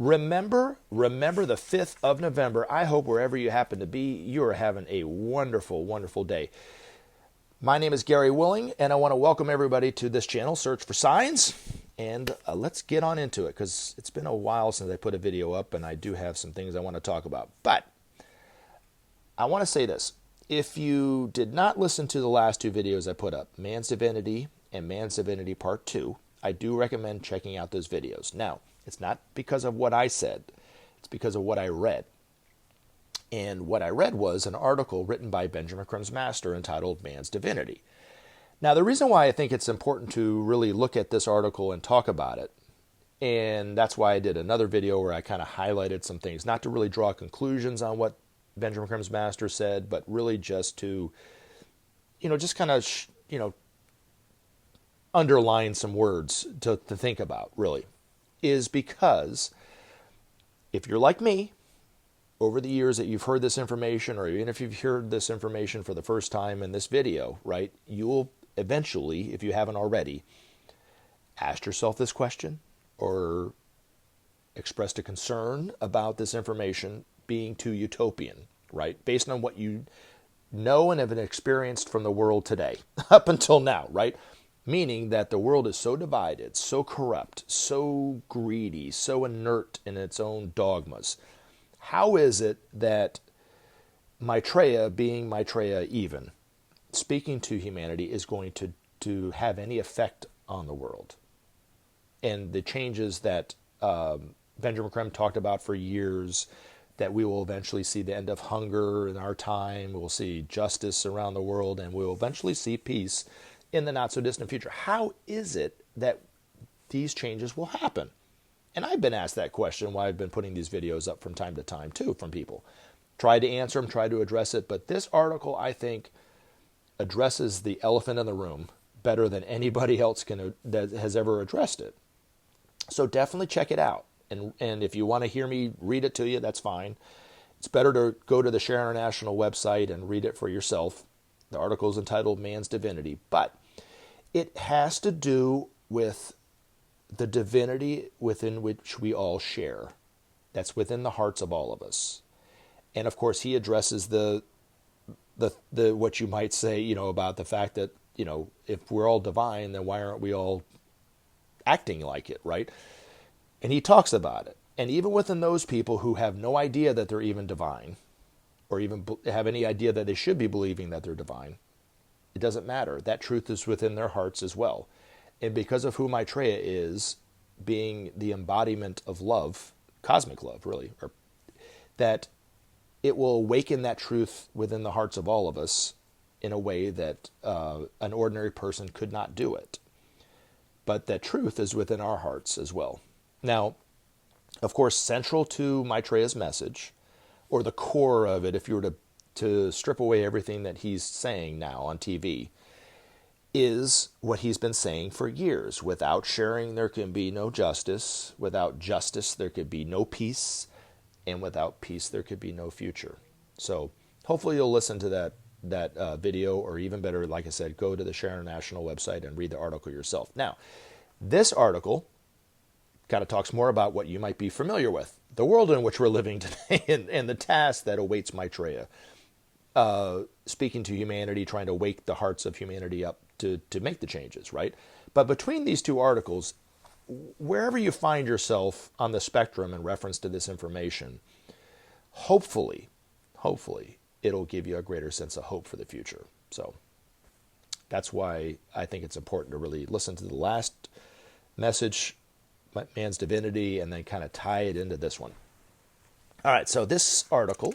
Remember the 5th of November. I hope wherever you happen to be, you are having a wonderful, wonderful day. My name is Gary Willing, and I want to welcome everybody to this channel, Search for Signs. And let's get on into it, because it's been a while since I put a video up, and I do have some things I want to talk about. But I want to say this. If you did not listen to the last two videos I put up, Man's Divinity and Man's Divinity Part 2, I do recommend checking out those videos. Now, it's not because of what I said. It's because of what I read. And what I read was an article written by Benjamin Creme's master entitled Man's Divinity. Now, the reason why I think it's important to really look at this article and talk about it, and that's why I did another video where I kind of highlighted some things, not to really draw conclusions on what Benjamin Creme's master said, but really just to, just kind of, underline some words to think about, really, is because if you're like me, over the years that you've heard this information, or even if you've heard this information for the first time in this video, right, you will eventually, if you haven't already, asked yourself this question or expressed a concern about this information being too utopian, right, based on what you know and have experienced from the world today up until now, right? Meaning that the world is so divided, so corrupt, so greedy, so inert in its own dogmas. How is it that Maitreya, being Maitreya even, speaking to humanity, is going to have any effect on the world? And the changes that Benjamin Creme talked about for years, that we will eventually see the end of hunger in our time, we'll see justice around the world, and we'll eventually see peace in the not-so-distant future. How is it that these changes will happen? And I've been asked that question while I've been putting these videos up from time to time, too, from people. Tried to answer them, tried to address it, but this article, I think, addresses the elephant in the room better than anybody else that has ever addressed it. So definitely check it out. And if you want to hear me read it to you, that's fine. It's better to go to the Share International website and read it for yourself. The article is entitled Man's Divinity, but it has to do with the divinity within which we all share. That's within the hearts of all of us. And of course, he addresses the what you might say, about the fact that, if we're all divine, then why aren't we all acting like it, right? And he talks about it. And even within those people who have no idea that they're even divine, or even have any idea that they should be believing that they're divine, it doesn't matter. That truth is within their hearts as well. And because of who Maitreya is, being the embodiment of love, cosmic love, really, that it will awaken that truth within the hearts of all of us in a way that an ordinary person could not do it. But that truth is within our hearts as well. Now, of course, central to Maitreya's message, or the core of it, if you were to strip away everything that he's saying now on TV, is what he's been saying for years. Without sharing, there can be no justice. Without justice, there could be no peace. And without peace, there could be no future. So hopefully you'll listen to that video, or even better, like I said, go to the Share International website and read the article yourself. Now, this article kind of talks more about what you might be familiar with, the world in which we're living today, and the task that awaits Maitreya, speaking to humanity, trying to wake the hearts of humanity up to make the changes, right? But between these two articles, wherever you find yourself on the spectrum in reference to this information, hopefully, it'll give you a greater sense of hope for the future. So that's why I think it's important to really listen to the last message, Man's Divinity, and then kind of tie it into this one. All right, so this article,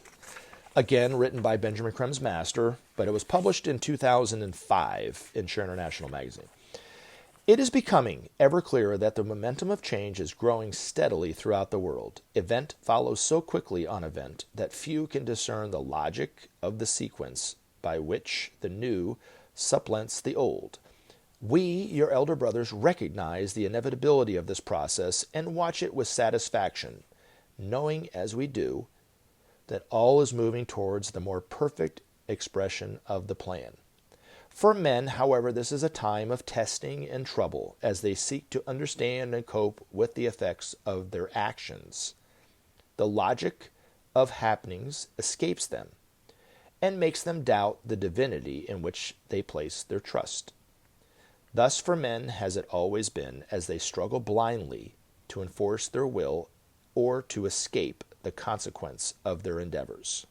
again, written by Benjamin Creme's master, but it was published in 2005 in Share International magazine. It is becoming ever clearer that the momentum of change is growing steadily throughout the world. Event follows so quickly on event that few can discern the logic of the sequence by which the new supplants the old. We, your elder brothers, recognize the inevitability of this process and watch it with satisfaction, knowing as we do that all is moving towards the more perfect expression of the plan. For men, however, this is a time of testing and trouble as they seek to understand and cope with the effects of their actions. The logic of happenings escapes them and makes them doubt the divinity in which they place their trust. Thus for men has it always been, as they struggle blindly to enforce their will or to escape the consequence of their endeavors.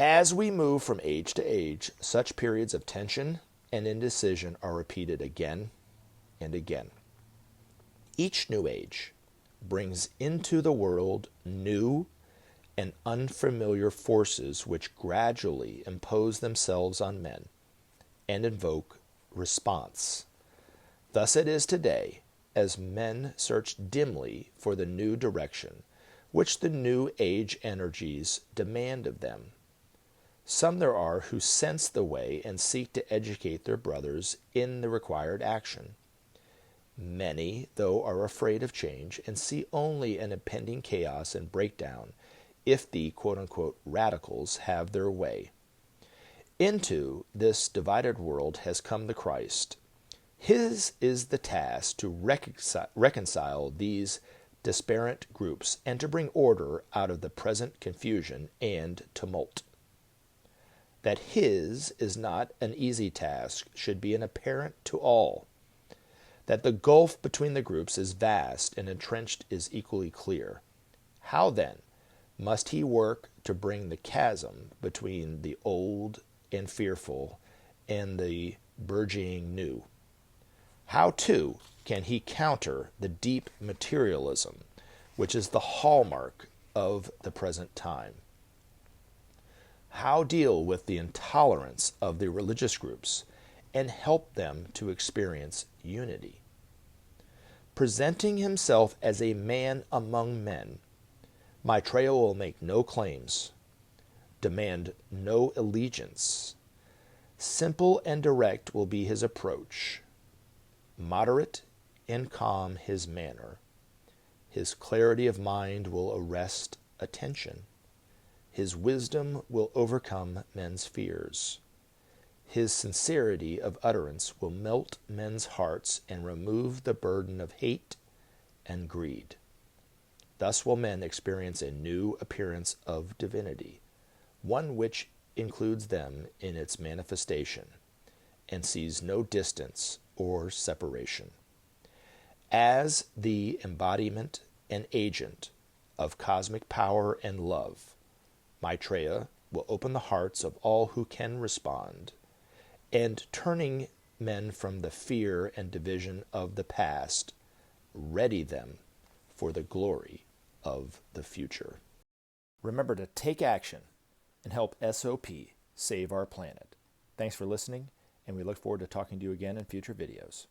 As we move from age to age, such periods of tension and indecision are repeated again and again. Each new age brings into the world new and unfamiliar forces which gradually impose themselves on men and invoke response. Thus it is today, as men search dimly for the new direction which the new age energies demand of them. Some there are who sense the way and seek to educate their brothers in the required action. Many, though, are afraid of change and see only an impending chaos and breakdown if the quote-unquote radicals have their way. Into this divided world has come the Christ. His is the task to reconcile these disparate groups and to bring order out of the present confusion and tumult. That his is not an easy task should be an apparent to all. That the gulf between the groups is vast and entrenched is equally clear. How then must he work to bring the chasm between the old and fearful and the burgeoning new? How, too, can he counter the deep materialism, which is the hallmark of the present time? How deal with the intolerance of the religious groups and help them to experience unity? Presenting himself as a man among men, Maitreya will make no claims, demand no allegiance. Simple and direct will be his approach, moderate and calm his manner. His clarity of mind will arrest attention. His wisdom will overcome men's fears. His sincerity of utterance will melt men's hearts and remove the burden of hate and greed. Thus will men experience a new appearance of divinity, one which includes them in its manifestation and sees no distance or separation. As the embodiment and agent of cosmic power and love, Maitreya will open the hearts of all who can respond, and turning men from the fear and division of the past, ready them for the glory of the future. Remember to take action and help SOP save our planet. Thanks for listening, and we look forward to talking to you again in future videos.